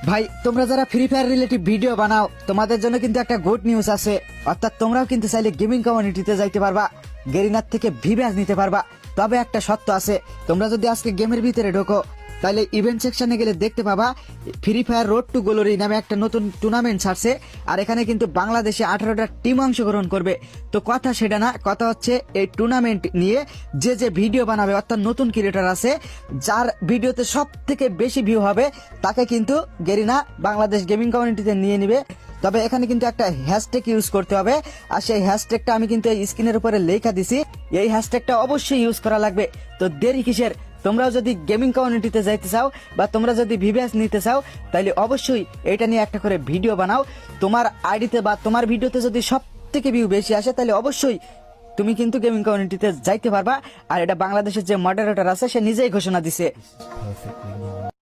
ভাই তোমরা যারা ফ্রি ফায়ার রিলেটিভ ভিডিও বানাও তোমাদের জন্য কিন্তু একটা গুড নিউজ আছে, অর্থাৎ তোমরাও কিন্তু চাইলে গেমিং কমিউনিটিতে যাইতে পারবা, গেরিনার থেকে ভিভ্যাস নিতে পারবা। তবে একটা শর্ত আছে, তোমরা যদি আজকে গেমের ভিতরে ঢোকো তাহলে ইভেন্ট সেকশনে গেলে দেখতে পাবা free fire road to Glory নামে একটা নতুন টুর্নামেন্ট ছাড়ছে। আর এখানে কিন্তু বাংলাদেশে 18টা টিম অংশগ্রহণ করবে। তো কথা সেটা না, কথা হচ্ছে এই টুর্নামেন্ট নিয়ে যে ভিডিও বানাবে, অর্থাৎ নতুন ক্রিয়েটর আছে যার ভিডিওতে সব থেকে বেশি ভিউ হবে তাকে কিন্তু গেরিনা বাংলাদেশ গেমিং কমিউনিটিতে নিয়ে নিবে। তবে এখানে কিন্তু একটা হ্যাশট্যাগ ইউজ করতে হবে, আর সেই হ্যাশট্যাগটা আমি কিন্তু এই স্ক্রিনের উপরে লেখা দিছি। এই হ্যাশট্যাগটা অবশ্যই ইউজ করা লাগবে। তো দেরি কিসের, তোমরাও যদি গেমিং কমিউনিটিতে যাইতে চাও বা তোমরা যদি ভিভ্যাস নিতে চাও তাহলে অবশ্যই এটা নিয়ে একটা করে ভিডিও বানাও। তোমার আইডিতে বা তোমার ভিডিওতে যদি সব থেকে ভিউ বেশি আসে তাহলে অবশ্যই তুমি কিন্তু গেমিং কমিউনিটিতে যাইতে পারবা। আর এটা বাংলাদেশের যে মডারেটর আছে সে নিজেই ঘোষণা দিছে।